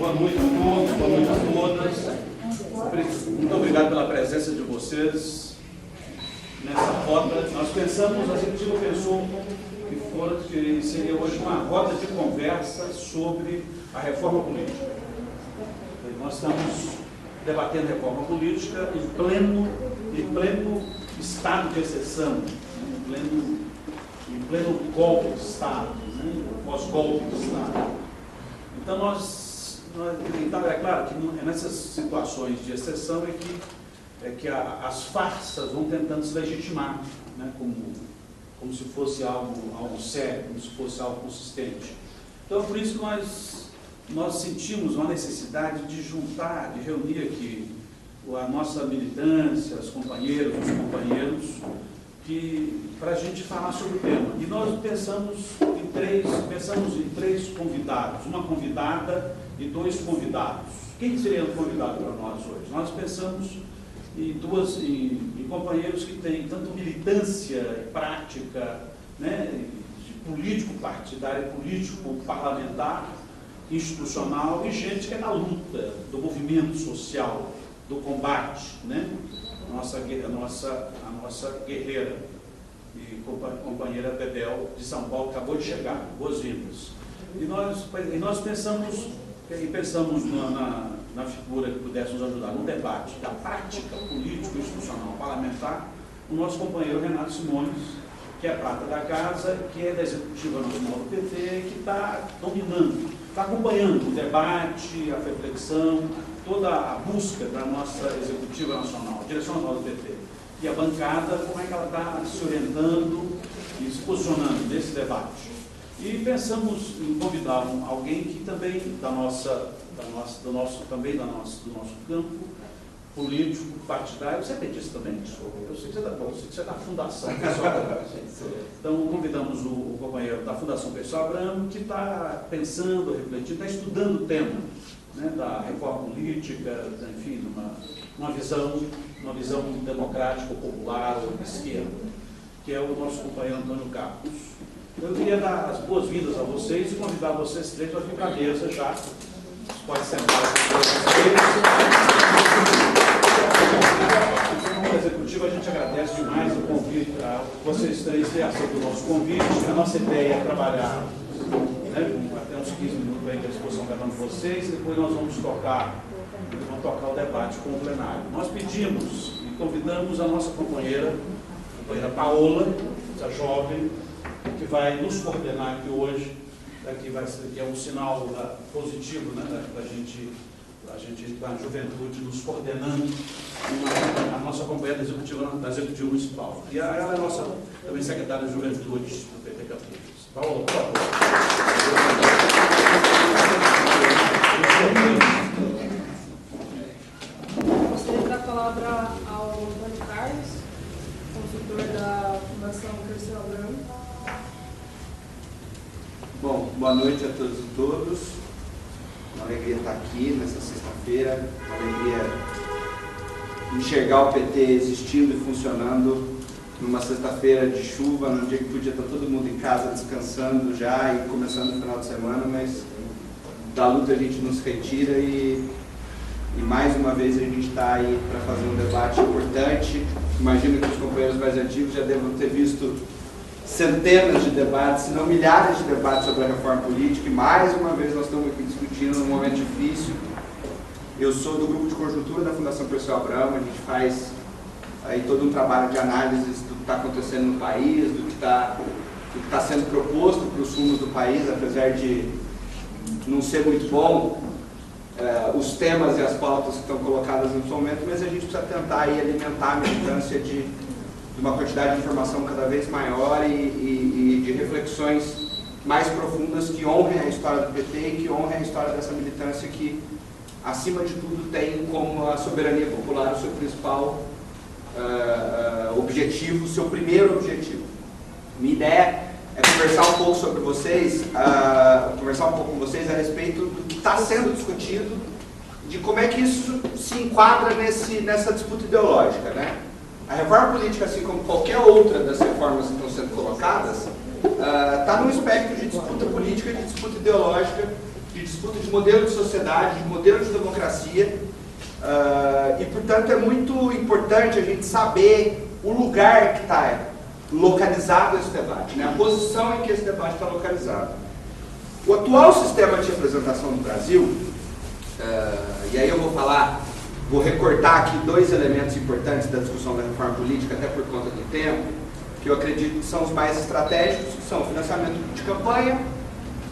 Boa noite a todos, boa noite a todas. Muito obrigado pela presença de vocês nessa roda. Nós pensamos, a executiva pensou que seria hoje uma roda de conversa sobre a reforma política. Nós estamos debatendo reforma política em pleno estado de exceção, em pleno golpe de Estado, né? Pós-golpe de Estado. Então, é claro que nessas situações de exceção é que as farsas vão tentando se legitimar, né? como se fosse algo sério, como se fosse algo consistente. Então, por isso nós sentimos uma necessidade de juntar, de reunir aqui a nossa militância, as companheiras, os companheiros, para a gente falar sobre o tema. E nós pensamos em três convidados, uma convidada e dois convidados. Quem seria o convidado para nós hoje? Nós pensamos em companheiros que têm tanto militância prática, né, de político partidário, político parlamentar, institucional, e gente que é da luta, do movimento social, do combate, né? A nossa guerreira e companheira Bebel de São Paulo acabou de chegar, boas-vindas. E nós pensamos na figura que pudesse nos ajudar no debate da prática político-institucional parlamentar, o nosso companheiro Renato Simões, que é a prata da casa, que é da Executiva Nacional do PT, que está dominando, está acompanhando o debate, a reflexão, toda a busca da nossa Executiva Nacional, a Direção Nacional do PT. E a bancada, como é que ela está se orientando e se posicionando nesse debate. E pensamos em convidar alguém que também do nosso campo político, partidário. Você é petista também? Eu sei que você é da Fundação Pessoal Abramo. Então, convidamos o companheiro da Fundação Pessoal Abramo, que está pensando, refletindo, está estudando o tema, né, da reforma política, enfim, uma visão democrática, popular, ou de esquerda, que é o nosso companheiro Antônio Carlos. Eu queria dar as boas-vindas a vocês e convidar vocês três para vir para a mesa já. Pode sentar aqui. Executiva, a gente agradece demais o convite, vocês três terem aceito o nosso convite. A nossa ideia é trabalhar, né, até uns 15 minutos aí de exposição gravando vocês, e depois nós vamos tocar o debate com o plenário. Nós pedimos e convidamos a nossa companheira Paola, essa jovem, que vai nos coordenar aqui hoje, que é um sinal positivo, né, da gente da juventude nos coordenando, a nossa companheira da Executiva Municipal. E ela é nossa também secretária de Juventude do PT Campinas. Paola, por favor. Gostaria de dar a palavra ao Antônio Carlos, consultor da Fundação Pessoal Abramo. Bom, boa noite a todos e todas. Uma alegria estar aqui nessa sexta-feira, uma alegria enxergar o PT existindo e funcionando numa sexta-feira de chuva, num dia que podia estar todo mundo em casa descansando já e começando o final de semana, mas da luta a gente não se retira e mais uma vez a gente está aí para fazer um debate importante. Imagino que os companheiros mais antigos já devam ter visto centenas de debates, se não milhares de debates sobre a reforma política, e mais uma vez nós estamos aqui discutindo num momento difícil. Eu sou do grupo de conjuntura da Fundação Pessoal Abramo, a gente faz aí todo um trabalho de análise do que está acontecendo no país, do que está sendo proposto para os rumos do país, apesar de não ser muito bom os temas e as pautas que estão colocadas nesse momento, mas a gente precisa tentar aí alimentar a militância de uma quantidade de informação cada vez maior e de reflexões mais profundas que honrem a história do PT e que honrem a história dessa militância que, acima de tudo, tem como a soberania popular o seu principal objetivo, o seu primeiro objetivo. Minha ideia é conversar um pouco sobre vocês, conversar um pouco com vocês a respeito do que está sendo discutido, de como é que isso se enquadra nessa disputa ideológica, né? A reforma política, assim como qualquer outra das reformas que estão sendo colocadas, está num espectro de disputa política, de disputa ideológica, de disputa de modelo de sociedade, de modelo de democracia, e, portanto, é muito importante a gente saber o lugar que está localizado esse debate, né? A posição em que esse debate está localizado. O atual sistema de representação no Brasil, e aí eu vou recortar aqui dois elementos importantes da discussão da reforma política, até por conta do tempo, que eu acredito que são os mais estratégicos, que são o financiamento de campanha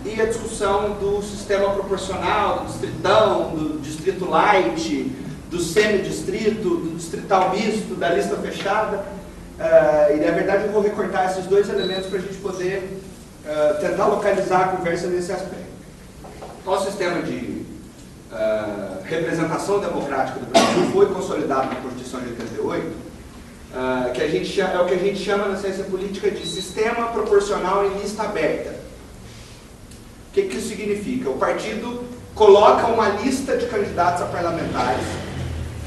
e a discussão do sistema proporcional, do distritão, do distrito light, do semidistrito, do distrital misto, da lista fechada. E, na verdade, eu vou recortar esses dois elementos para a gente poder tentar localizar a conversa nesse aspecto. Então, o sistema de representação democrática do Brasil foi consolidado na Constituição de 88, é o que a gente chama na ciência política de sistema proporcional em lista aberta. O que isso significa? O partido coloca uma lista de candidatos a parlamentares,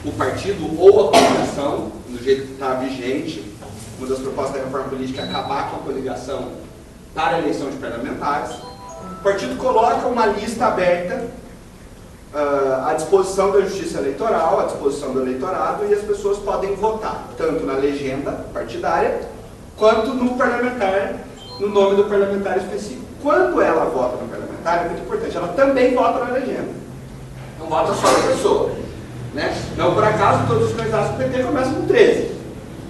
o partido ou a coligação, no jeito que está vigente. Uma das propostas da reforma política é acabar com a coligação para a eleição de parlamentares. O partido coloca uma lista aberta à disposição da justiça eleitoral, à disposição do eleitorado, e as pessoas podem votar, tanto na legenda partidária, quanto no parlamentar, no nome do parlamentar específico. Quando ela vota no parlamentar, é muito importante, ela também vota na legenda. Não vota só a pessoa, né? Não por acaso todos os candidatos do PT começam com 13.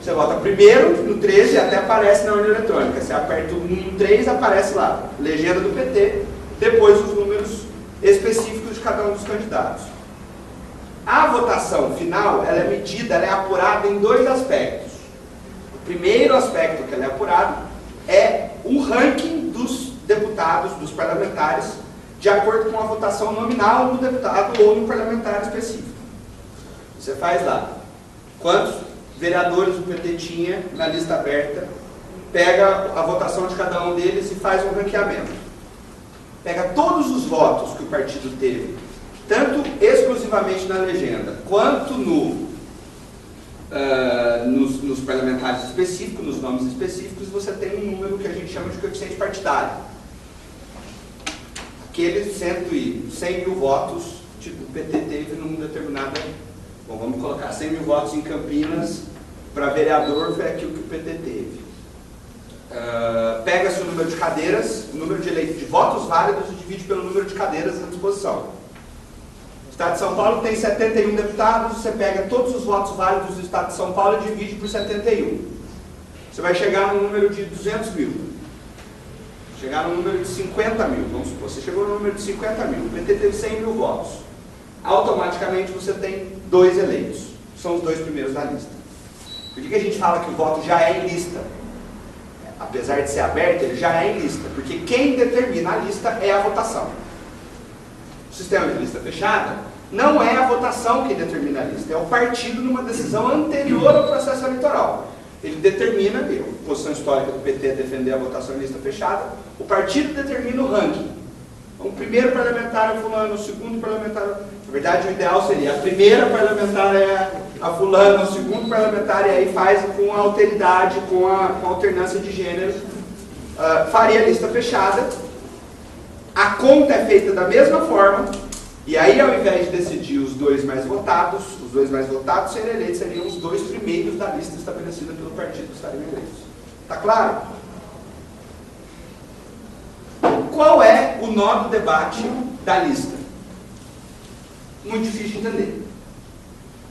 Você vota primeiro no 13 e até aparece na urna eletrônica. Você aperta o 1 no 3, aparece lá, legenda do PT, depois os números específicos de cada um dos candidatos. A votação final, ela é medida, ela é apurada em dois aspectos. O primeiro aspecto que ela é apurada é o ranking dos deputados, dos parlamentares, de acordo com a votação nominal no deputado ou no parlamentar específico. Você faz lá quantos vereadores o PT tinha na lista aberta, pega a votação de cada um deles e faz um ranqueamento. Pega todos os votos que o partido teve, tanto exclusivamente na legenda, quanto nos parlamentares específicos, nos nomes específicos, você tem um número que a gente chama de coeficiente partidário. Aqueles 100 mil votos que o PT teve num determinado... Bom, vamos colocar 100 mil votos em Campinas para vereador, foi aquilo que o PT teve. Pega-se o número de cadeiras, o número de votos válidos e divide pelo número de cadeiras à disposição. O Estado de São Paulo tem 71 deputados, você pega todos os votos válidos do Estado de São Paulo e divide por 71. Você vai chegar no número de 200 mil. Chegar no número de 50 mil, vamos supor. Você chegou no número de 50 mil, o PT teve 100 mil votos. Automaticamente você tem 2 eleitos. São os 2 primeiros da lista. Por que a gente fala que o voto já é em lista? Apesar de ser aberto, ele já é em lista. Porque quem determina a lista é a votação. O sistema de lista fechada não é a votação que determina a lista. É o partido numa decisão anterior ao processo eleitoral. Ele determina, a posição histórica do PT é defender a votação em lista fechada, o partido determina o ranking. Então, o primeiro parlamentar é fulano, o segundo parlamentar... Na verdade, o ideal seria a primeira parlamentar é a fulano, o segundo parlamentar, e aí faz com a alteridade, com a alternância de gênero, faria a lista fechada. A conta é feita da mesma forma, e aí, ao invés de decidir os 2 mais votados serem eleitos, seriam os 2 primeiros da lista estabelecida pelo partido que estariam eleitos. Está claro? Qual é o nó do debate da lista? Muito difícil de entender.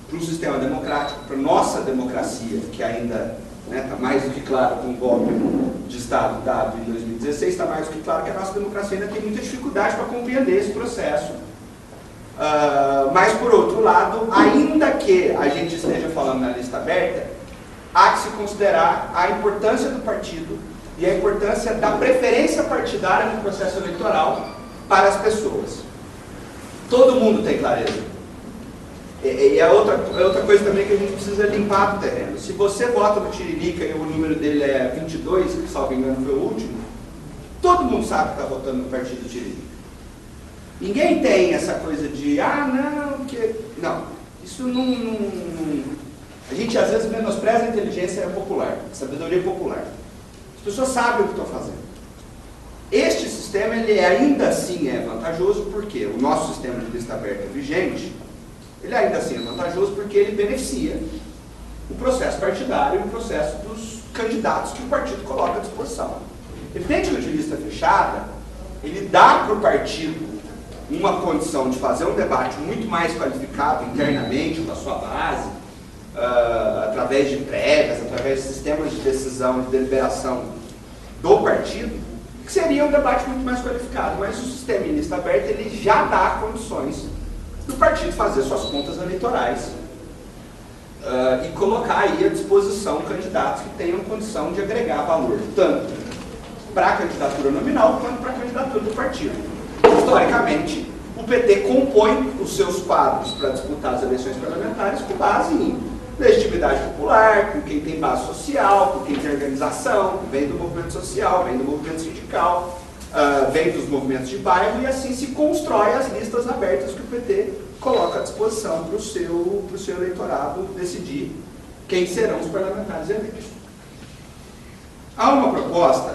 Para um sistema democrático, para a nossa democracia, que ainda está mais do que claro com o golpe de Estado dado em 2016, está mais do que claro que a nossa democracia ainda tem muita dificuldade para compreender esse processo. Mas, por outro lado, ainda que a gente esteja falando na lista aberta, há que se considerar a importância do partido e a importância da preferência partidária no processo eleitoral para as pessoas. Todo mundo tem clareza. E é outra coisa também que a gente precisa limpar do terreno. Se você vota no Tiririca e o número dele é 22, que, salvo engano, foi o último, todo mundo sabe que está votando no partido Tiririca. Ninguém tem essa coisa de, não, isso não... A gente às vezes menospreza a inteligência popular, a sabedoria popular. As pessoas sabem o que estão fazendo. Este sistema sistema ele ainda assim é vantajoso, porque o nosso sistema de lista aberta vigente, ele ainda assim é vantajoso porque ele beneficia o processo partidário e o processo dos candidatos que o partido coloca à disposição. Evidente que o de lista fechada, ele dá para o partido uma condição de fazer um debate muito mais qualificado internamente com a sua base, através de prévias, através de sistemas de decisão, de deliberação do partido, que seria um debate muito mais qualificado. Mas o sistema em lista aberta, ele já dá condições do partido fazer suas contas eleitorais e colocar aí à disposição candidatos que tenham condição de agregar valor, tanto para a candidatura nominal quanto para a candidatura do partido. Historicamente, o PT compõe os seus quadros para disputar as eleições parlamentares com base em legitimidade popular, com quem tem base social, com quem tem organização, vem do movimento social, vem do movimento sindical, vem dos movimentos de bairro, e assim se constrói as listas abertas que o PT coloca à disposição para o seu eleitorado decidir quem serão os parlamentares eleitos. Há uma proposta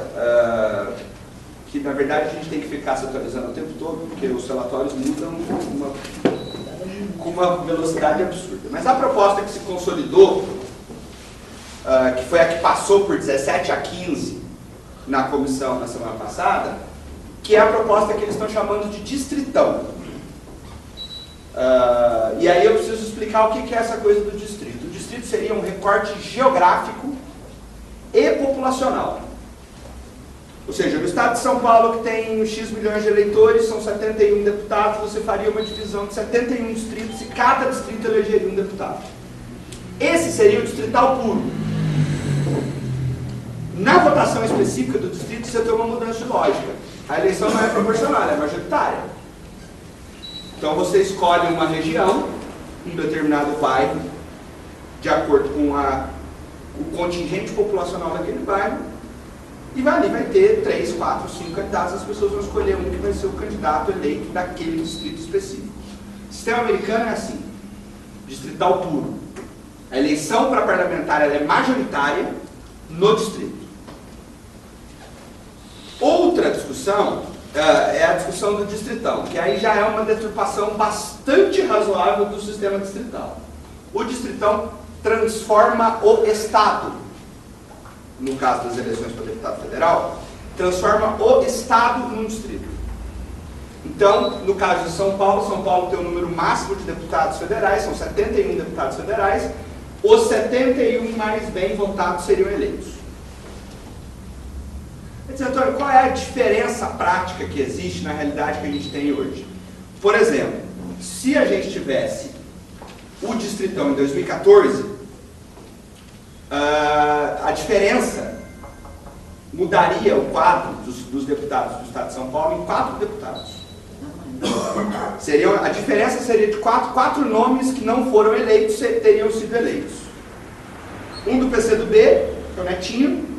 que, na verdade, a gente tem que ficar se atualizando o tempo todo, porque os relatórios mudam com uma velocidade absurda. Mas a proposta que se consolidou, que foi a que passou por 17-15 na comissão na semana passada, que é a proposta que eles estão chamando de distritão. E aí eu preciso explicar o que é essa coisa do distrito. O distrito seria um recorte geográfico e populacional. Ou seja, no estado de São Paulo, que tem X milhões de eleitores, são 71 deputados, você faria uma divisão de 71 distritos e cada distrito elegeria um deputado. Esse seria o distrital puro. Na votação específica do distrito, você tem uma mudança de lógica. A eleição não é proporcional, é majoritária. Então você escolhe uma região, um determinado bairro, de acordo com o contingente populacional daquele bairro, e ali vai ter 3, 4, 5 candidatos, as pessoas vão escolher um que vai ser o candidato eleito daquele distrito específico. O sistema americano é assim, distrital puro. A eleição para parlamentar ela é majoritária no distrito. Outra discussão é a discussão do distritão, que aí já é uma deturpação bastante razoável do sistema distrital. O distritão transforma o Estado, no caso das eleições para deputado federal, transforma o Estado num distrito. Então, no caso de São Paulo tem um número máximo de deputados federais, são 71 deputados federais, os 71 mais bem votados seriam eleitos. Quer dizer, Antônio, qual é a diferença prática que existe na realidade que a gente tem hoje? Por exemplo, se a gente tivesse o distritão em 2014, a diferença mudaria o quadro dos deputados do Estado de São Paulo em 4 deputados. A diferença seria de 4 nomes que não foram eleitos, teriam sido eleitos. Um do PCdoB, que é o Netinho,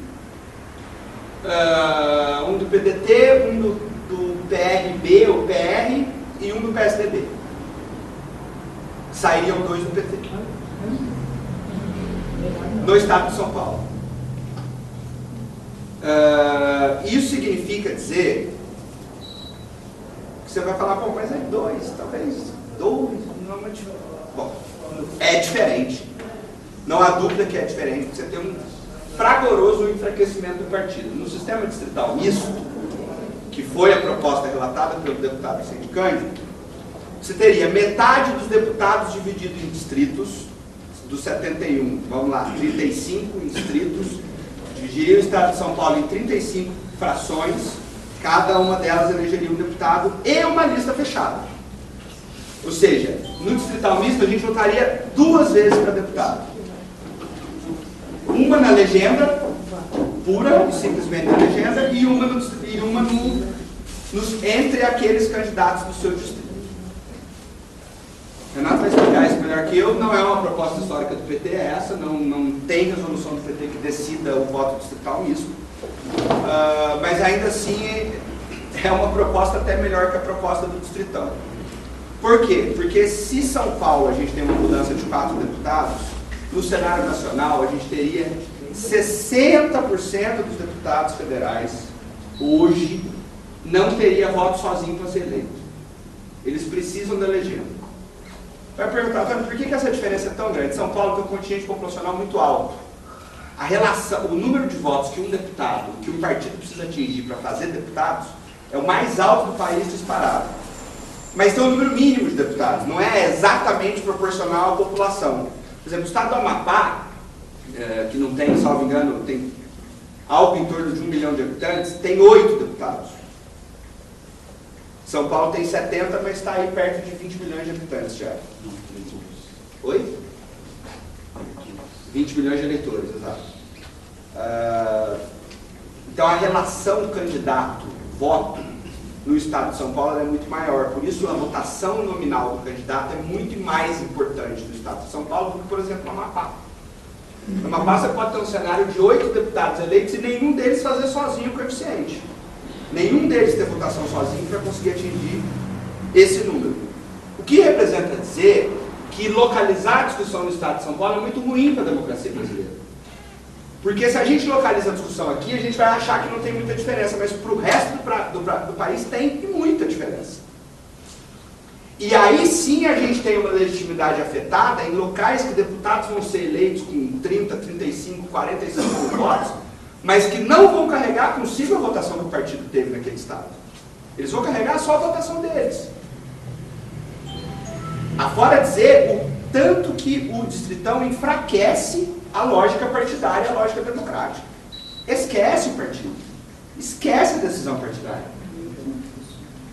um do PDT, um do PRB ou PR e um do PSDB. Sairiam 2 do PT. No estado de São Paulo. Isso significa dizer que você vai falar, bom, mas é 2, talvez 2, não é diferente. Bom, é diferente. Não há dúvida que é diferente, porque você tem um fragoroso enfraquecimento do partido. No sistema distrital misto, que foi a proposta relatada pelo deputado Vicente Cândido, você teria metade dos deputados dividido em distritos, dos 71, vamos lá, 35 distritos, dividiria o estado de São Paulo em 35 frações, cada uma delas elegeria um deputado e uma lista fechada. Ou seja, no distrital misto a gente votaria 2 vezes para deputado. Uma na legenda pura, simplesmente na legenda, e uma entre aqueles candidatos do seu distrito. Renato vai explicar isso melhor que eu, não é uma proposta histórica do PT, é essa, não tem resolução do PT que decida o voto distrital misto, mas ainda assim é uma proposta até melhor que a proposta do distritão. Por quê? Porque se São Paulo a gente tem uma mudança de 4 deputados, no cenário nacional a gente teria 60% dos deputados federais hoje não teria voto sozinho para ser eleito. Eles precisam da legenda. Vai perguntar, por que essa diferença é tão grande? São Paulo tem um contingente populacional muito alto. A relação, o número de votos que um deputado, que um partido precisa atingir para fazer deputados, é o mais alto do país disparado. Mas tem um número mínimo de deputados, não é exatamente proporcional à população. Por exemplo, o estado do Amapá, que não tem, salvo engano, tem algo em torno de 1 milhão de habitantes, tem 8 deputados. São Paulo tem 70, mas está aí perto de 20 milhões de habitantes já. Oi? 20 milhões de eleitores, exato. Então a relação candidato-voto no estado de São Paulo é muito maior. Por isso a votação nominal do candidato é muito mais importante no estado de São Paulo do que, por exemplo, no Amapá. No Amapá você pode ter um cenário de 8 deputados eleitos e nenhum deles fazer sozinho o coeficiente. Nenhum deles ter votação sozinho para conseguir atingir esse número. O que representa dizer que localizar a discussão no estado de São Paulo é muito ruim para a democracia brasileira. Porque se a gente localiza a discussão aqui, a gente vai achar que não tem muita diferença, mas para o resto do país tem muita diferença. E aí sim a gente tem uma legitimidade afetada em locais que deputados vão ser eleitos com 30, 35, 45 mil votos, mas que não vão carregar consigo a votação que o partido teve naquele estado. Eles vão carregar só a votação deles. Afora dizer o tanto que o distritão enfraquece a lógica partidária, a lógica democrática. Esquece o partido. Esquece a decisão partidária.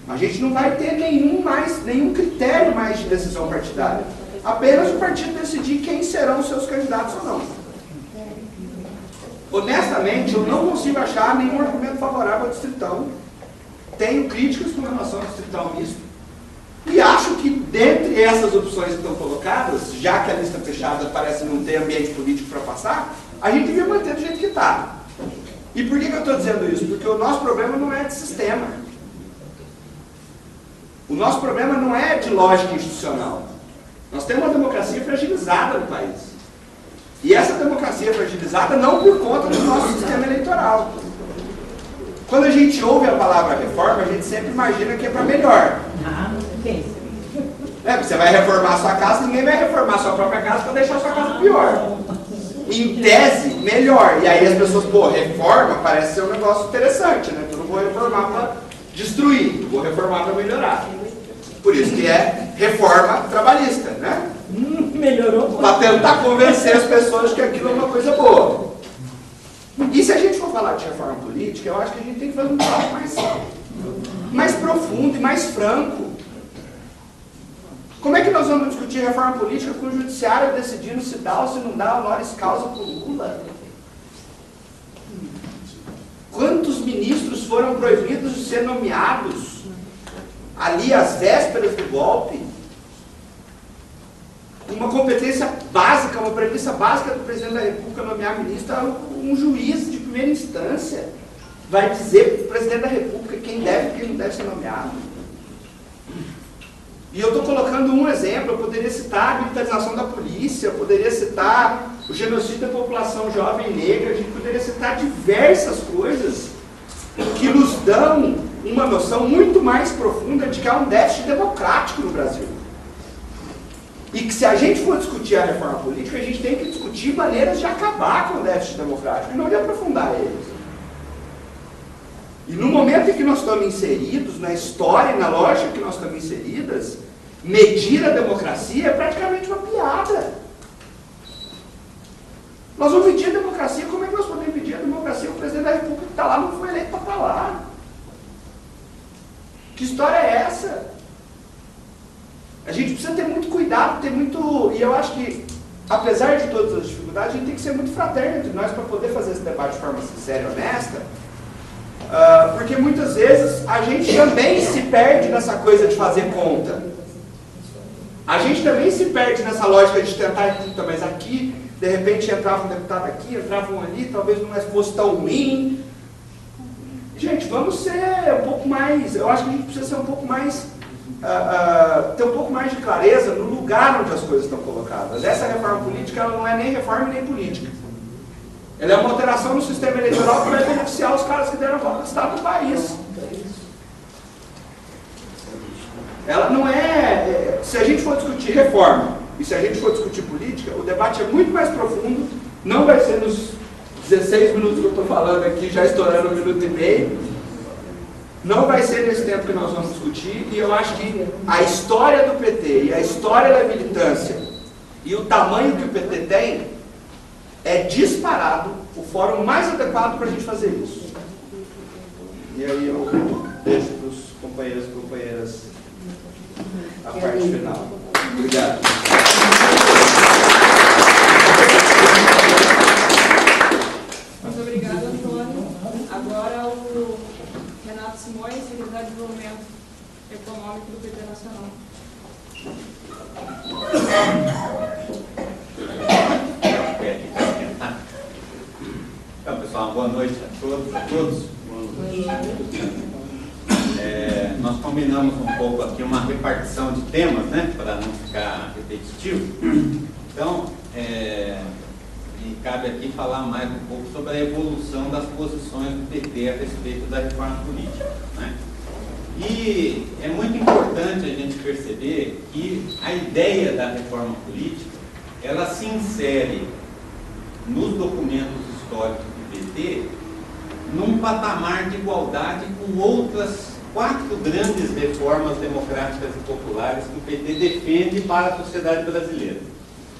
A gente não vai ter nenhum critério mais de decisão partidária. Apenas o partido decidir quem serão os seus candidatos ou não. Honestamente, eu não consigo achar nenhum argumento favorável ao distritão. Tenho críticas com relação ao distritão misto. E acho que, dentre essas opções que estão colocadas, já que a lista fechada parece não ter ambiente político para passar, a gente devia manter do jeito que está. E por que eu estou dizendo isso? Porque o nosso problema não é de sistema. O nosso problema não é de lógica institucional. Nós temos uma democracia fragilizada no país. E essa democracia fragilizada não por conta do nosso sistema eleitoral. Quando a gente ouve a palavra reforma, a gente sempre imagina que é para melhor. Você vai reformar a sua casa, ninguém vai reformar a sua própria casa para deixar a sua casa pior. Em tese, melhor. E aí as pessoas, reforma parece ser um negócio interessante, né? Eu não vou reformar para destruir, eu vou reformar para melhorar. Por isso que é reforma trabalhista, né? Melhorou. Para tentar convencer as pessoas que aquilo é uma coisa boa. E se a gente for falar de reforma política, eu acho que a gente tem que fazer um debate mais profundo e mais franco. Como é que nós vamos discutir reforma política com o judiciário decidindo se dá ou se não dá honoris causa para o Lula? Quantos ministros foram proibidos de ser nomeados ali às vésperas do golpe? Uma competência básica, uma premissa básica do presidente da República nomear ministro, um juiz de primeira instância vai dizer para o presidente da República quem deve e quem não deve ser nomeado. E eu estou colocando um exemplo, eu poderia citar a militarização da polícia, eu poderia citar o genocídio da população jovem negra, a gente poderia citar diversas coisas que nos dão uma noção muito mais profunda de que há um déficit democrático no Brasil. E que se a gente for discutir a reforma política, a gente tem que discutir maneiras de acabar com o déficit democrático e não de aprofundar eles. E no momento em que nós estamos inseridos, na história e na lógica que nós estamos inseridas, medir a democracia é praticamente uma piada. Nós vamos medir a democracia, como é que nós podemos medir a democracia? O presidente da República que está lá não foi eleito para estar lá. Que história é essa? A gente precisa ter muito cuidado, e eu acho que, apesar de todas as dificuldades, a gente tem que ser muito fraterno entre nós para poder fazer esse debate de forma sincera e honesta, porque muitas vezes a gente também se perde nessa coisa de fazer conta. A gente também se perde nessa lógica de tentar, mas aqui, de repente entrava um deputado aqui, entrava um ali, talvez não fosse tão ruim. Gente, vamos ser um pouco mais, eu acho que a gente precisa ser um pouco mais, ter um pouco mais de clareza no lugar onde as coisas estão colocadas. Essa reforma política, ela não é nem reforma nem política. Ela é uma alteração no sistema eleitoral que vai beneficiar os caras que deram voto no estado do país. discutir reforma. E se a gente for discutir política, o debate é muito mais profundo, não vai ser nos 16 minutos que eu estou falando aqui, já estourando 1 minuto e meio. Não vai ser nesse tempo que nós vamos discutir, e eu acho que a história do PT e a história da militância e o tamanho que o PT tem é disparado o fórum mais adequado para a gente fazer isso. E aí eu deixo para os companheiros e companheiras a parte final. Obrigado. Muito obrigada, Antônio. Agora o Renato Simões, secretário de Desenvolvimento Econômico do PT Nacional. Então, pessoal, boa noite a todos. Nós combinamos um pouco aqui uma repartição de temas, né, para não ficar repetitivo. Então, me cabe aqui falar mais um pouco sobre a evolução das posições do PT a respeito da reforma política, né? E é muito importante a gente perceber que a ideia da reforma política, ela se insere nos documentos históricos do PT num patamar de igualdade com outras 4 grandes reformas democráticas e populares que o PT defende para a sociedade brasileira.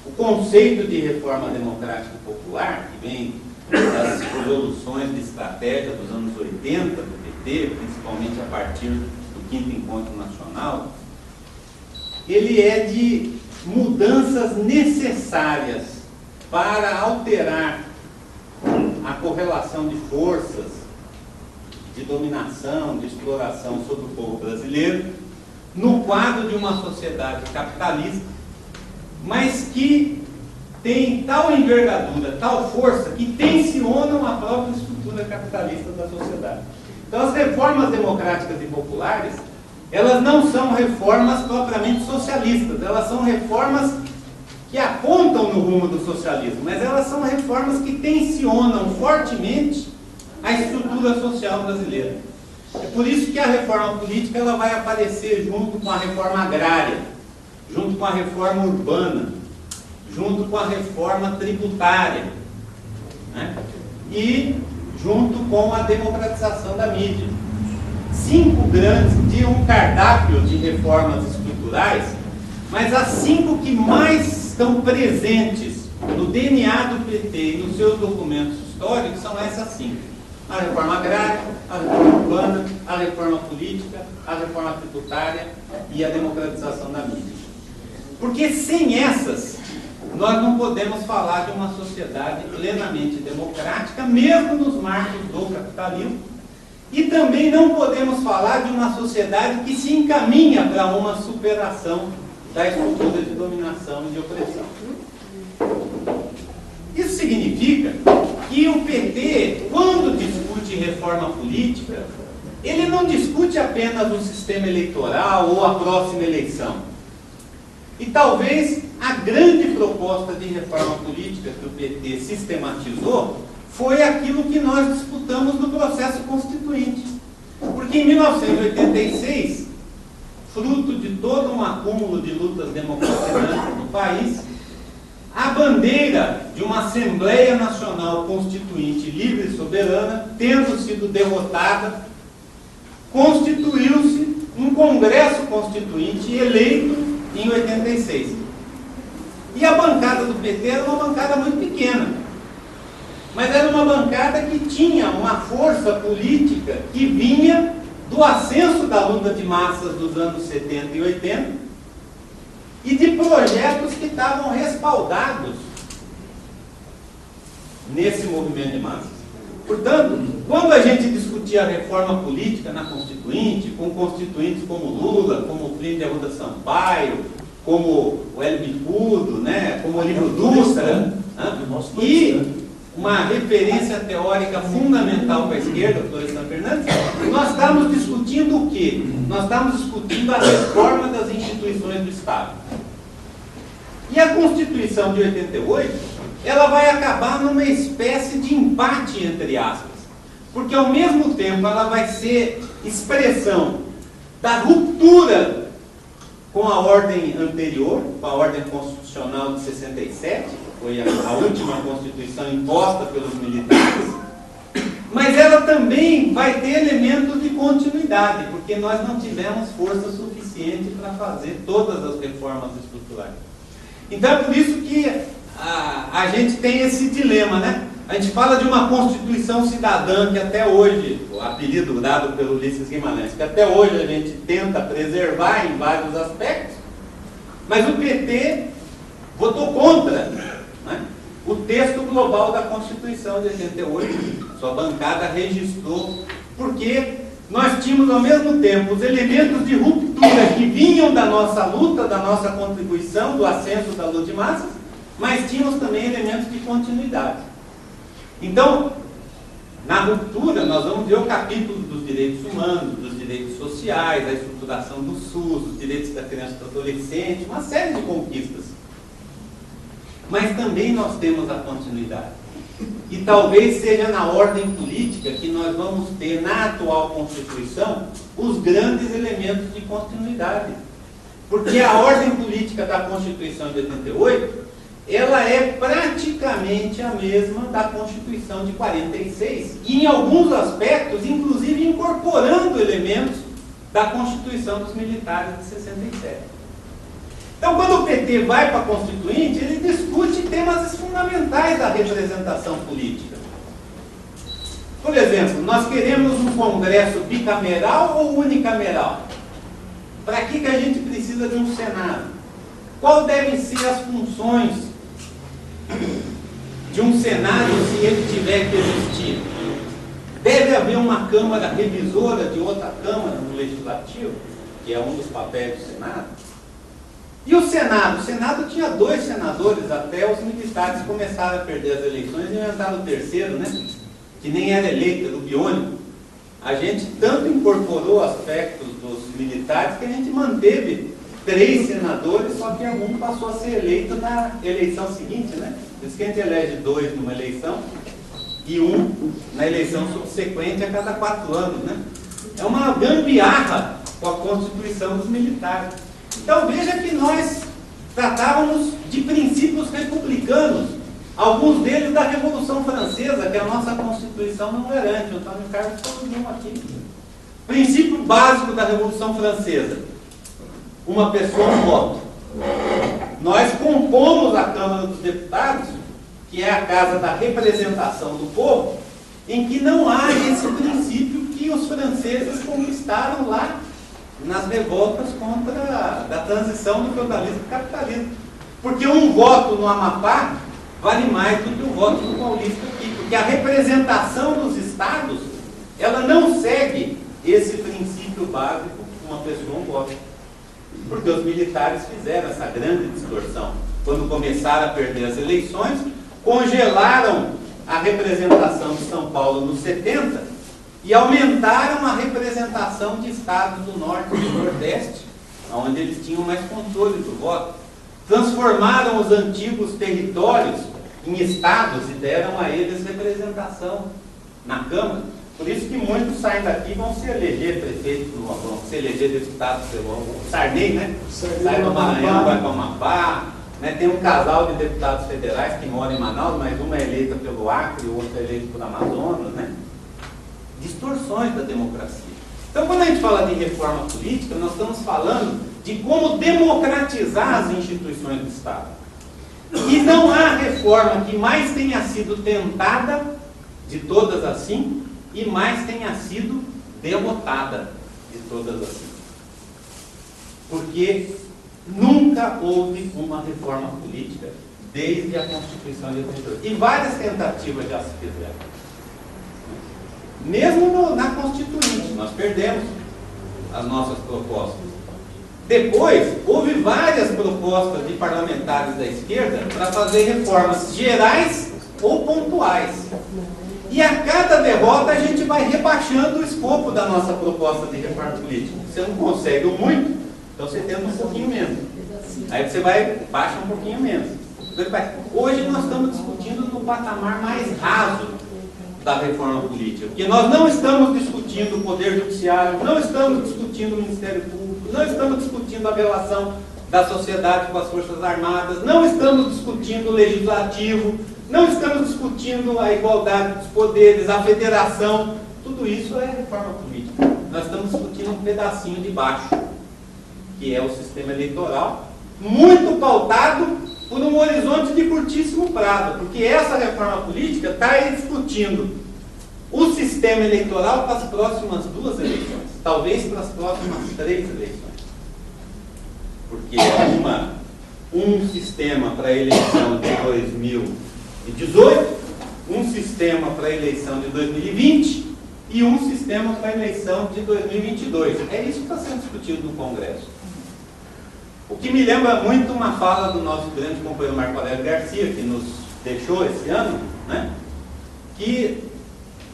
O conceito de reforma democrática e popular, que vem das resoluções de estratégia dos anos 80 do PT, principalmente a partir do 5º Encontro Nacional, ele é de mudanças necessárias para alterar a correlação de forças, de dominação, de exploração sobre o povo brasileiro, no quadro de uma sociedade capitalista, mas que tem tal envergadura, tal força, que tensionam a própria estrutura capitalista da sociedade. Então, as reformas democráticas e populares, elas não são reformas propriamente socialistas, elas são reformas que apontam no rumo do socialismo, mas elas são reformas que tensionam fortemente a estrutura social brasileira. É por isso que a reforma política ela vai aparecer junto com a reforma agrária, junto com a reforma urbana, junto com a reforma tributária, né? E junto com a democratização da mídia. 5 grandes, de um cardápio de reformas estruturais, mas as 5 que mais estão presentes no DNA do PT e nos seus documentos históricos são essas 5. A reforma agrária, a reforma urbana, a reforma política, a reforma tributária e a democratização da mídia. Porque sem essas, nós não podemos falar de uma sociedade plenamente democrática, mesmo nos marcos do capitalismo, e também não podemos falar de uma sociedade que se encaminha para uma superação da estrutura de dominação e de opressão. Isso significa que o PT, quando discute reforma política, ele não discute apenas o sistema eleitoral ou a próxima eleição. E talvez a grande proposta de reforma política que o PT sistematizou foi aquilo que nós disputamos no processo constituinte. Porque em 1986, fruto de todo um acúmulo de lutas democratizantes no país, a bandeira de uma Assembleia Nacional Constituinte livre e soberana, tendo sido derrotada, constituiu-se um Congresso Constituinte eleito em 86. E a bancada do PT era uma bancada muito pequena, mas era uma bancada que tinha uma força política que vinha do ascenso da luta de massas dos anos 70 e 80 e de projetos que estavam respaldados nesse movimento de massas. Portanto, quando a gente discutia a reforma política na Constituinte, com constituintes como Lula, como Plínio de Arruda Sampaio, como o Hélio Bicudo, né, como o Livro Dutra, e uma referência teórica fundamental para a esquerda, o Florestan Fernandes, nós estamos discutindo o quê? Nós estamos discutindo a reforma das instituições do Estado. E a Constituição de 88, ela vai acabar numa espécie de empate, entre aspas, porque ao mesmo tempo ela vai ser expressão da ruptura com com a ordem anterior, com a ordem constitucional de 67, que foi a última Constituição imposta pelos militares, mas ela também vai ter elementos de continuidade, porque nós não tivemos força suficiente para fazer todas as reformas estruturais. Então é por isso que a gente tem esse dilema, né? A gente fala de uma Constituição cidadã que até hoje, o apelido dado pelo Ulisses Guimarães, que até hoje a gente tenta preservar em vários aspectos, mas o PT votou contra, né, o texto global da Constituição de 88, sua bancada registrou, porque nós tínhamos ao mesmo tempo os elementos de ruptura que vinham da nossa luta, da nossa contribuição, do ascenso da luta de massas, mas tínhamos também elementos de continuidade. Então, na ruptura, nós vamos ver o capítulo dos direitos humanos, dos direitos sociais, a estruturação do SUS, os direitos da criança e do adolescente, uma série de conquistas. Mas também nós temos a continuidade. E talvez seja na ordem política que nós vamos ter, na atual Constituição, os grandes elementos de continuidade. Porque a ordem política da Constituição de 88, ela é praticamente a mesma da Constituição de 46, e em alguns aspectos, inclusive incorporando elementos da Constituição dos Militares de 67. Então, quando o PT vai para a Constituinte, ele discute temas fundamentais da representação política. Por exemplo, nós queremos um Congresso bicameral ou unicameral? Para que a gente precisa de um Senado? Quais devem ser as funções de um Senado se ele tiver que existir? Deve haver uma Câmara revisora de outra Câmara no Legislativo, que é um dos papéis do Senado? E o Senado? O Senado tinha 2 senadores até os militares começaram a perder as eleições e inventaram o terceiro, né? Que nem era eleito, era o biônico. A gente tanto incorporou aspectos dos militares que a gente manteve 3 senadores, só que um passou a ser eleito na eleição seguinte, né? Por isso que a gente elege 2 numa eleição e 1 na eleição subsequente a cada 4 anos, né? É uma gambiarra com a Constituição dos militares. Então veja que nós tratávamos de princípios republicanos, alguns deles da Revolução Francesa, que a nossa Constituição não garante. O Antônio Carlos falou de um aqui. Princípio básico da Revolução Francesa: uma pessoa, um voto. Nós compomos a Câmara dos Deputados, que é a casa da representação do povo, em que não há esse princípio que os franceses conquistaram lá nas revoltas contra a transição do feudalismo para o capitalismo. Porque um voto no Amapá vale mais do que o voto do paulista aqui, porque a representação dos estados, ela não segue esse princípio básico, uma pessoa, um voto. Porque os militares fizeram essa grande distorção. Quando começaram a perder as eleições, congelaram a representação de São Paulo nos 70 e aumentaram a representação de estados do Norte e do Nordeste, onde eles tinham mais controle do voto. Transformaram os antigos territórios em estados e deram a eles representação na Câmara. Por isso que muitos saem daqui e vão se eleger prefeito, vão se eleger deputado pelo Sarney, né? Sai do Maranhão, vai para o Amapá, né? Tem um casal de deputados federais que moram em Manaus, mas uma é eleita pelo Acre e o outro é eleito pelo Amazonas, né? Distorções da democracia. Então, quando a gente fala de reforma política, nós estamos falando de como democratizar as instituições do Estado. E não há reforma que mais tenha sido tentada, de todas assim, e mais tenha sido derrotada, de todas assim. Porque nunca houve uma reforma política desde a Constituição de 88. E várias tentativas já se fizeram. Mesmo na Constituinte, nós perdemos as nossas propostas. Depois, houve várias propostas de parlamentares da esquerda para fazer reformas gerais ou pontuais. E a cada derrota a gente vai rebaixando o escopo da nossa proposta de reforma política. Você não consegue muito, então você tenta um pouquinho menos. Aí você baixa um pouquinho menos. Hoje nós estamos discutindo no patamar mais raso da reforma política, porque nós não estamos discutindo o Poder Judiciário, não estamos discutindo o Ministério Público, não estamos discutindo a relação da sociedade com as Forças Armadas, não estamos discutindo o Legislativo, não estamos discutindo a igualdade dos poderes, a federação, tudo isso é reforma política. Nós estamos discutindo um pedacinho de baixo, que é o sistema eleitoral, muito pautado por um horizonte de curtíssimo prazo, porque essa reforma política está aí discutindo o sistema eleitoral para as próximas 2 eleições, talvez para as próximas 3 eleições. Porque um sistema para a eleição de 2018, um sistema para a eleição de 2020 e um sistema para a eleição de 2022. É isso que está sendo discutido no Congresso. O que me lembra muito uma fala do nosso grande companheiro Marco Aurélio Garcia, que nos deixou esse ano, né? Que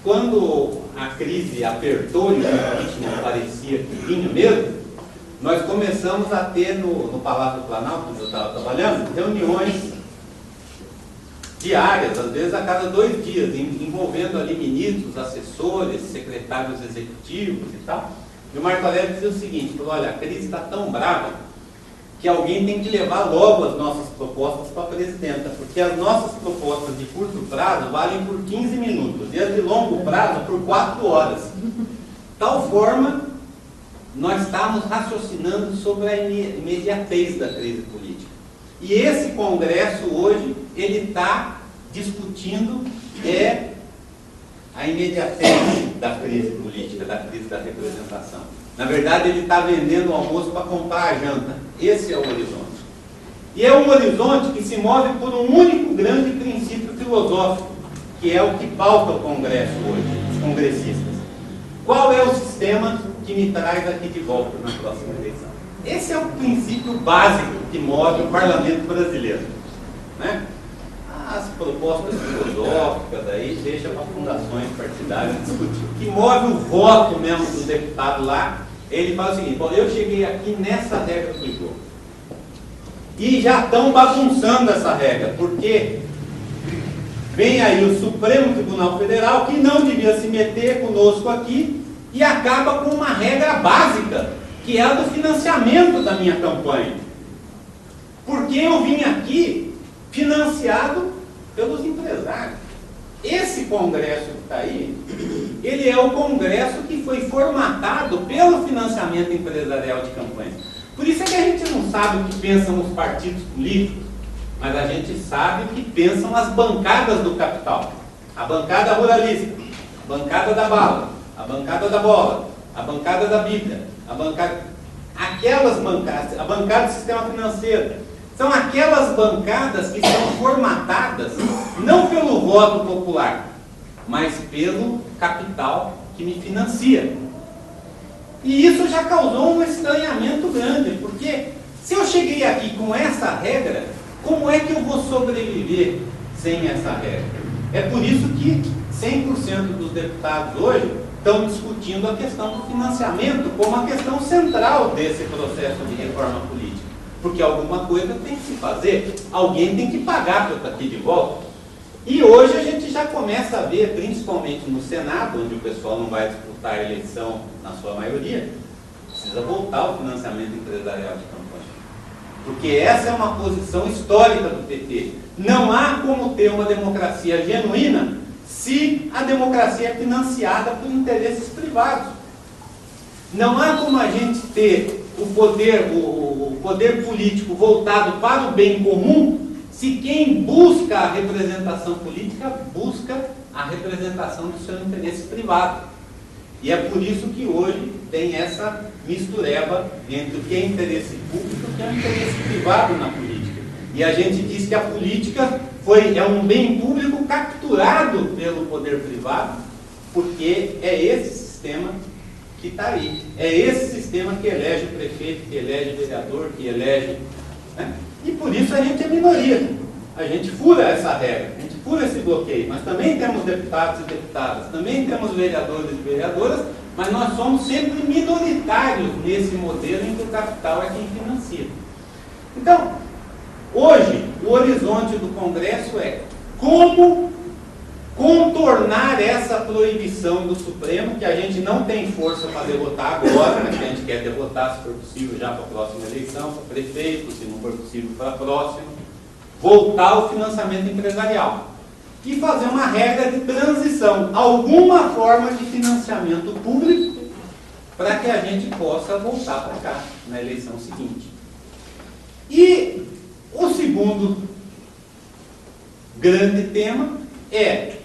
quando a crise apertou e o ritmo parecia que vinha mesmo, nós começamos a ter no Palácio do Planalto, onde eu estava trabalhando, reuniões diárias, às vezes a cada 2 dias, envolvendo ali ministros, assessores, secretários executivos e tal. E o Marco Aurélio dizia o seguinte, falou, olha, a crise está tão brava que alguém tem que levar logo as nossas propostas para a presidenta, porque as nossas propostas de curto prazo valem por 15 minutos e as de longo prazo por 4 horas. Tal forma, nós estamos raciocinando sobre a imediatez da crise política. E esse Congresso hoje, ele está discutindo a imediatez da crise política, da crise da representação. Na verdade, ele está vendendo o almoço para comprar a janta. Esse é o horizonte. E é um horizonte que se move por um único grande princípio filosófico, que é o que pauta o Congresso hoje, os congressistas. Qual é o sistema que me traz aqui de volta na próxima eleição? Esse é o princípio básico que move o parlamento brasileiro, né? As propostas filosóficas aí deixa para fundações partidárias discutir. O que move o voto mesmo do deputado lá, ele fala o seguinte, bom, eu cheguei aqui nessa regra do jogo. E já estão bagunçando essa regra, porque vem aí o Supremo Tribunal Federal, que não devia se meter conosco aqui, e acaba com uma regra básica, que é a do financiamento da minha campanha. Porque eu vim aqui financiado pelos empresários. Esse Congresso que está aí, ele é o Congresso que foi formatado pelo financiamento empresarial de campanha. Por isso é que a gente não sabe o que pensam os partidos políticos, mas a gente sabe o que pensam as bancadas do capital. A bancada ruralista, a bancada da bala, a bancada da bola, a bancada da Bíblia, aquelas bancadas, a bancada do sistema financeiro. São aquelas bancadas que são formatadas não pelo voto popular, mas pelo capital que me financia. E isso já causou um estranhamento grande, porque se eu cheguei aqui com essa regra, como é que eu vou sobreviver sem essa regra? É por isso que 100% dos deputados hoje estão discutindo a questão do financiamento como a questão central desse processo de reforma política. Porque alguma coisa tem que se fazer, alguém tem que pagar para eu estar aqui de volta. E hoje a gente já começa a ver, principalmente no Senado, onde o pessoal não vai disputar a eleição na sua maioria, precisa voltar o financiamento empresarial de campanha. Porque essa é uma posição histórica do PT. Não há como ter uma democracia genuína se a democracia é financiada por interesses privados. Não há como a gente ter o poder político voltado para o bem comum se quem busca a representação política busca a representação do seu interesse privado. E é por isso que hoje tem essa mistureba entre o que é interesse público e o que é interesse privado na política. E a gente diz que a política é um bem público capturado pelo poder privado, porque é esse sistema que está aí. É esse sistema que elege o prefeito, que elege o vereador, que elege... Né? E por isso a gente é minoria. A gente fura essa regra, a gente fura esse bloqueio. Mas também temos deputados e deputadas, também temos vereadores e vereadoras, mas nós somos sempre minoritários nesse modelo em que o capital é quem financia. Então, hoje, o horizonte do Congresso é como contornar essa proibição do Supremo, que a gente não tem força para derrotar agora, mas que a gente quer derrotar, se for possível, já para a próxima eleição, para prefeito, se não for possível, para a próxima, voltar ao financiamento empresarial. E fazer uma regra de transição, alguma forma de financiamento público, para que a gente possa voltar para cá, na eleição seguinte. E o segundo grande tema é: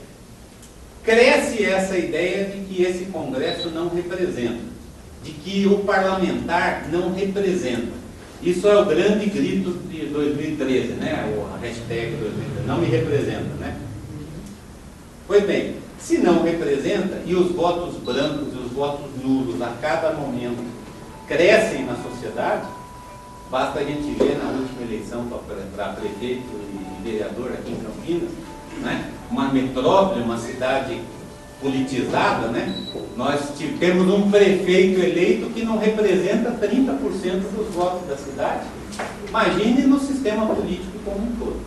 cresce essa ideia de que esse Congresso não representa, de que o parlamentar não representa. Isso é o grande grito de 2013, né? A hashtag 2013, não me representa, né? Pois bem, se não representa e os votos brancos e os votos nulos a cada momento crescem na sociedade, basta a gente ver na última eleição para prefeito e vereador aqui em Campinas, né? Uma metrópole, uma cidade politizada, né? Nós temos um prefeito eleito que não representa 30% dos votos da cidade. Imagine no sistema político como um todo.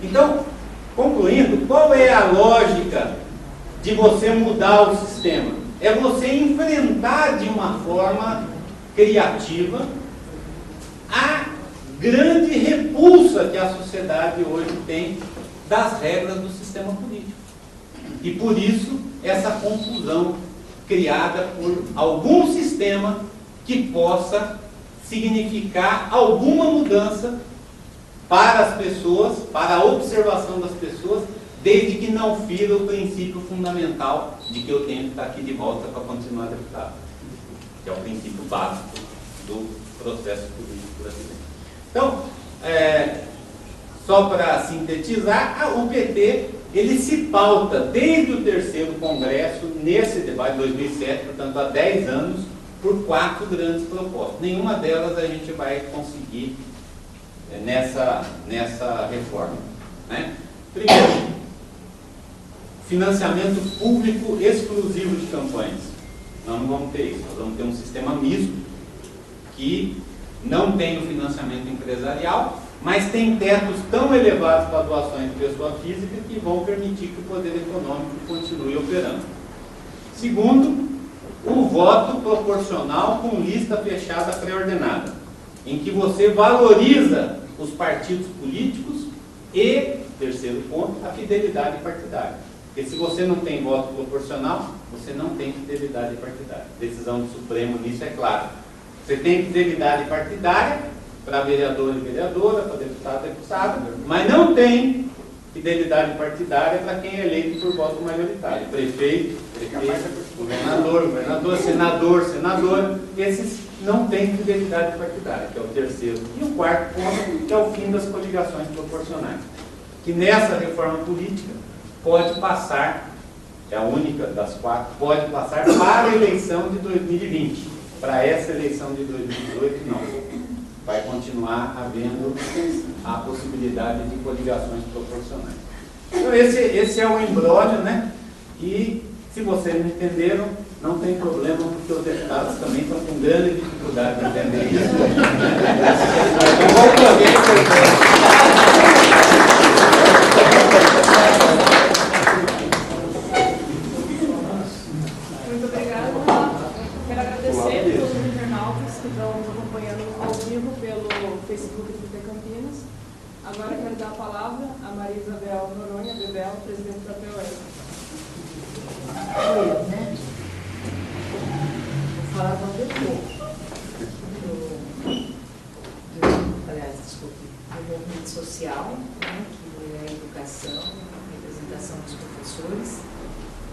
Então, concluindo, qual é a lógica de você mudar o sistema? É você enfrentar de uma forma criativa a grande repulsa que a sociedade hoje tem das regras do sistema político. E por isso, essa confusão criada por algum sistema que possa significar alguma mudança para as pessoas, para a observação das pessoas, desde que não fira o princípio fundamental de que eu tenho que estar aqui de volta para continuar deputado, que é o princípio básico do processo político brasileiro. Então, só para sintetizar, o PT ele se pauta desde o 3º Congresso, nesse debate de 2007, portanto há 10 anos, por 4 grandes propostas. Nenhuma delas a gente vai conseguir nessa reforma, né? Primeiro, financiamento público exclusivo de campanhas. Nós não vamos ter isso, nós vamos ter um sistema misto que não tem o financiamento empresarial, mas tem tetos tão elevados para doações de pessoa física que vão permitir que o poder econômico continue operando. Segundo, o voto proporcional com lista fechada pré-ordenada, em que você valoriza os partidos políticos e, terceiro ponto, a fidelidade partidária. Porque se você não tem voto proporcional, você não tem fidelidade partidária. Decisão do Supremo nisso é clara. Você tem fidelidade partidária para vereador e vereadora, para deputado e deputada, mas não tem fidelidade partidária para quem é eleito por voto majoritário. Prefeito, governador, senadora, esses não têm fidelidade partidária, que é o terceiro. E o quarto ponto, que é o fim das coligações proporcionais, que nessa reforma política pode passar, é a única das 4, pode passar para a eleição de 2020. Para essa eleição de 2018, não. Vai continuar havendo a possibilidade de coligações proporcionais. Então esse é o imbróglio, né? E se vocês não entenderam, não tem problema, porque os deputados também estão com grande dificuldade de entender isso. Então vamos ver. Muito obrigada. Quero agradecer a todos os internautas que estão nos acompanhando ao vivo pelo Facebook do PT Campinas. Agora quero dar a palavra a Maria Isabel Noronha Bebel, presidente da POS. Né? Vou falar do movimento social, né, que é a educação, a representação dos professores.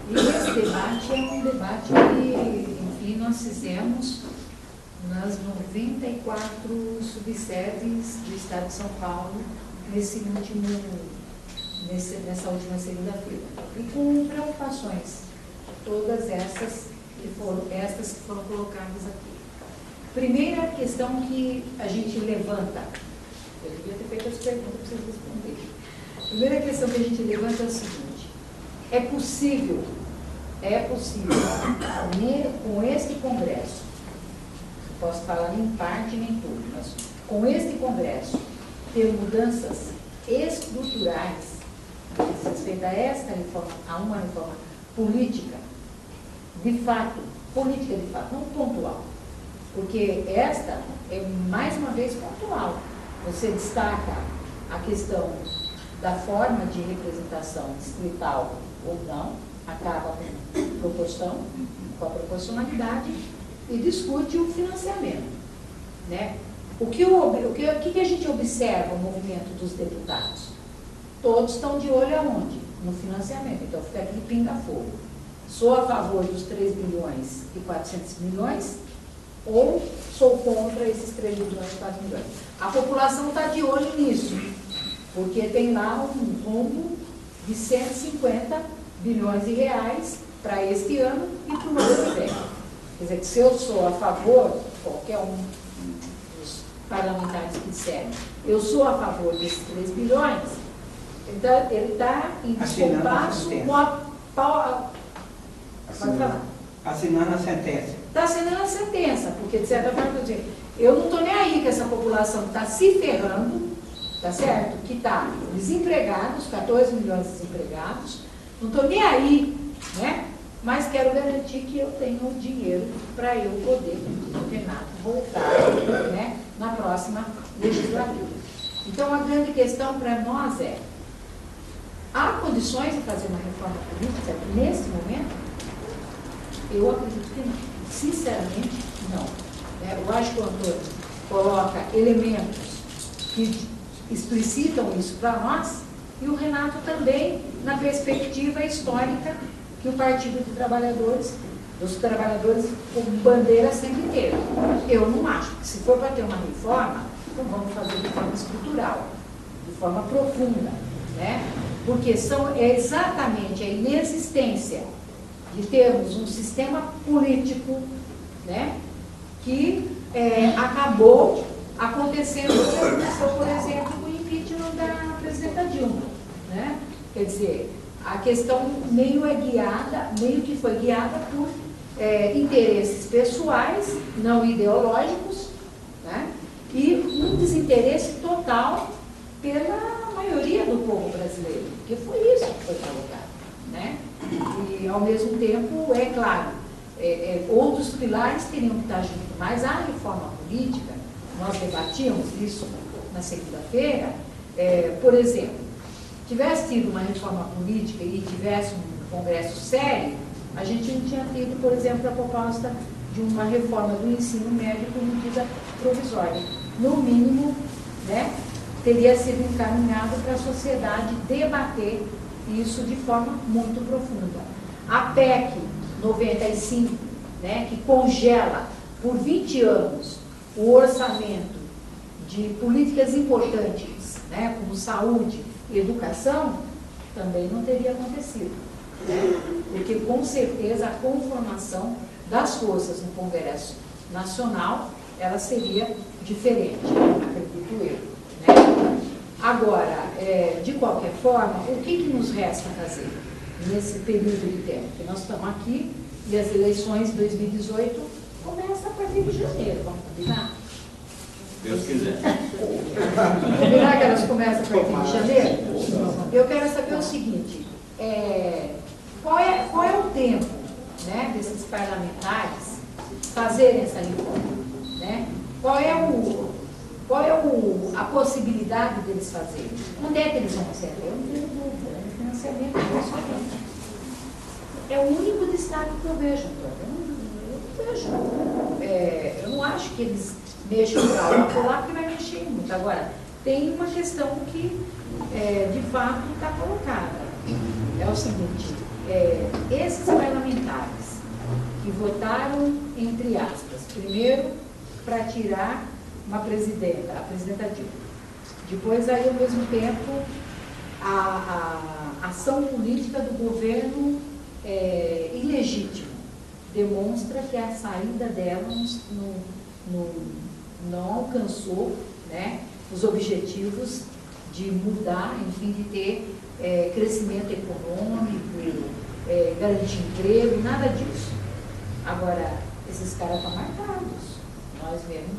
E esse debate é um debate que, enfim, nós fizemos nas 94 subsedes do Estado de São Paulo nessa última segunda-feira. E com preocupações, todas essas que foram colocadas aqui. Primeira questão que a gente levanta, eu devia ter feito as perguntas para vocês responderem. A primeira questão que a gente levanta é o seguinte: é possível, com este Congresso, posso falar nem parte nem tudo, mas com este Congresso, ter mudanças estruturais diz respeito a esta reforma, a uma reforma política, de fato, não pontual. Porque esta é, mais uma vez, pontual. Você destaca a questão da forma de representação distrital ou não, acaba com a proporcionalidade e discute o financiamento, né? O que a gente observa no movimento dos deputados? Todos estão de olho aonde? No financiamento. Então fica aqui pinga-fogo. Sou a favor dos 3 bilhões e 400 milhões ou sou contra esses 3 bilhões e 4 milhões? A população está de olho nisso, porque tem lá um rombo de 150 bilhões de reais para este ano e para o ano que vem. Quer dizer, que se eu sou a favor, qualquer um dos parlamentares que disserem, eu sou a favor desses 3 bilhões, então ele está em descompasso com assinando a sentença. Está assinando a sentença, porque de certa forma eu não estou nem aí que essa população está se ferrando, tá certo? Que está desempregados, 14 milhões de desempregados, não estou nem aí, né? Mas quero garantir que eu tenho o dinheiro para eu poder, o Renato, voltar, né, na próxima legislatura. Então, a grande questão para nós é: há condições de fazer uma reforma política nesse momento? Eu acredito que não. Sinceramente, não. Eu acho que o Antônio coloca elementos que explicitam isso para nós, e o Renato também, na perspectiva histórica que o Partido dos Trabalhadores como bandeira sempre teve. Eu não acho que, se for para ter uma reforma, então vamos fazer de forma estrutural, de forma profunda, né? Porque é exatamente a inexistência de termos um sistema político, né, que acabou acontecendo o que aconteceu, por exemplo, com o impeachment da presidenta Dilma, né? Quer dizer, a questão meio que foi guiada por interesses pessoais, não ideológicos, né? E um desinteresse total pela maioria do povo brasileiro, porque foi isso que foi colocado, né? E, ao mesmo tempo, é claro, outros pilares teriam que estar junto, mas a reforma política, nós debatíamos isso na segunda-feira, por exemplo, tivesse tido uma reforma política e tivesse um congresso sério, a gente não tinha tido, por exemplo, a proposta de uma reforma do ensino médio com medida provisória. No mínimo, né, teria sido encaminhado para a sociedade debater isso de forma muito profunda. A PEC 95, né, que congela por 20 anos o orçamento de políticas importantes, né, como saúde e educação, também não teria acontecido, né? Porque com certeza a conformação das forças no Congresso Nacional, ela seria diferente, acredito eu, né? Agora, de qualquer forma, o que nos resta fazer nesse período de tempo? Porque nós estamos aqui e as eleições de 2018 começam a partir de janeiro, vamos combinar? Deus quiser. Combinar que elas começam a partir de janeiro? Eu quero saber o seguinte, qual é o tempo, né, desses parlamentares fazerem essa reforma, né? Qual é a possibilidade deles fazerem? Onde é que eles vão receber? Eu não tenho dúvida, é financiamento, é o único destaque que eu vejo, Antônio. Eu não vejo. Eu não acho que eles mexam para lá, por lá, porque vai mexer muito. Agora, tem uma questão que, de fato, está colocada. É o seguinte, esses parlamentares que votaram, entre aspas, primeiro para tirar uma presidenta, a presidenta Dilma. Depois, aí, ao mesmo tempo, a ação política do governo ilegítima demonstra que a saída dela não alcançou, né, os objetivos de mudar, enfim, de ter crescimento econômico, garantir emprego, nada disso. Agora, esses caras estão marcados. Nós mesmos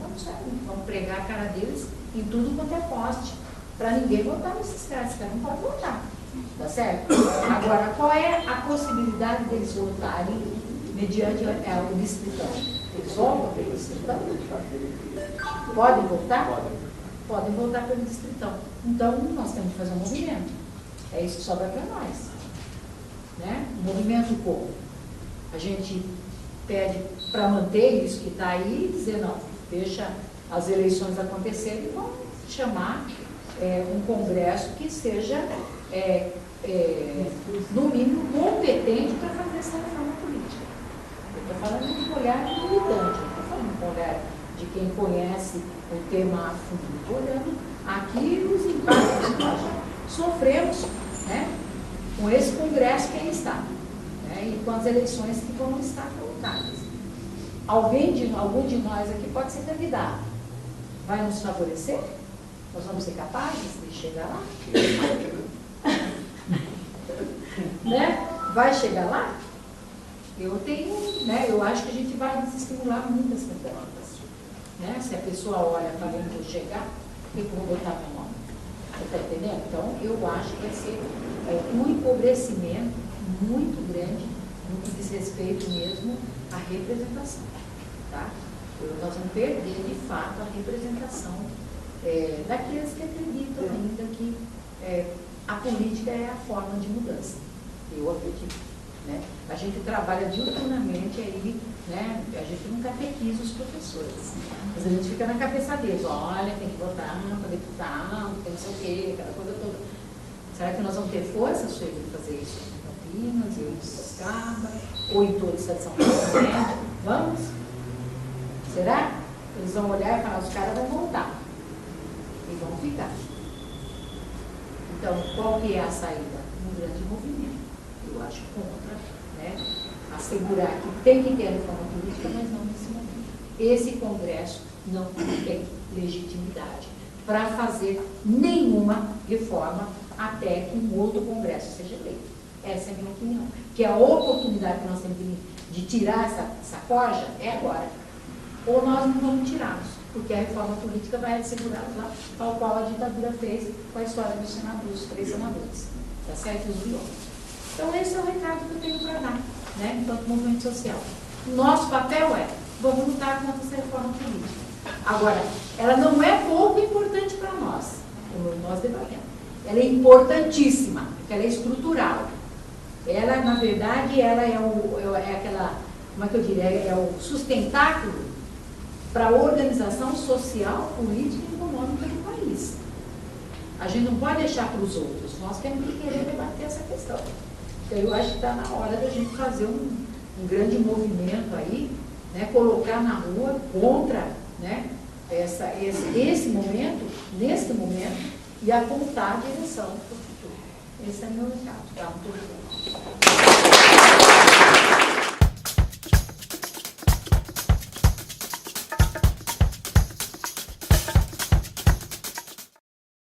vamos pregar a cara deles em tudo quanto é poste, para ninguém votar nesses caras. Esses caras não podem votar. Tá certo? Agora, qual é a possibilidade deles votarem mediante o distritão? Eles votam pelo distritão? Podem votar? Podem votar pelo distritão. Então, nós temos que fazer um movimento. É isso que sobra para nós. Né? Um movimento como? A gente pede para manter isso que está aí e dizer, não, deixa as eleições acontecerem e vamos chamar um congresso que seja, no mínimo, competente para fazer essa reforma política. Eu estou falando de um olhar militante, não estou falando de um olhar de quem conhece o tema a fundo. Estou olhando aqui os impactos que nós sofremos, né, com esse congresso que aí está, né, e com as eleições que vão estar colocadas. Algum de nós aqui pode ser candidato. Vai nos favorecer? Nós vamos ser capazes de chegar lá? Né? Vai chegar lá? Eu acho que a gente vai desestimular muitas candidaturas. Né? Se a pessoa olha para mim que eu chegar, eu vou botar meu nome. Você está entendendo? Então, eu acho que vai ser um empobrecimento muito grande no que diz respeito mesmo à representação. Tá? Nós vamos perder, de fato, a representação daqueles que acreditam ainda que a política é a forma de mudança. Eu acredito. Né? A gente trabalha diuturnamente aí, né? A gente não catequiza os professores, mas a gente fica na cabeça deles, olha, tem que votar para deputado, tem não sei o quê, aquela coisa toda. Será que nós vamos ter força, Sueli, de fazer isso em Campinas, ou em Sorocaba, ou em toda o estado de São Paulo? Vamos? Será? Eles vão olhar e falar, os caras vão voltar. E vão ficar. Então, qual que é a saída? Um grande movimento. Eu acho contra, né? Assegurar que tem que ter a reforma política, mas não nesse momento. Esse Congresso não tem legitimidade para fazer nenhuma reforma até que um outro Congresso seja eleito. Essa é a minha opinião. Que a oportunidade que nós temos de tirar essa corja é agora. Ou nós não vamos tirá-los, porque a reforma política vai assegurá-los lá, tal qual a ditadura fez com a história dos 3 senadores. Tá certo? Os biólogos. Então, esse é o recado que eu tenho para dar, né, enquanto movimento social. Nosso papel vamos lutar contra essa reforma política. Agora, ela não é pouco importante para nós, como nós debatemos. Ela é importantíssima, porque ela é estrutural. Ela, na verdade, ela é aquela, como é que eu diria, é o sustentáculo para a organização social, política e econômica do país. A gente não pode deixar para os outros, nós temos que querer debater essa questão. Então, eu acho que está na hora da gente fazer um grande movimento aí, né, colocar na rua contra, né, esse momento, nesse momento, e apontar a direção para o futuro. Esse é o meu recado. Tá? Muito obrigado.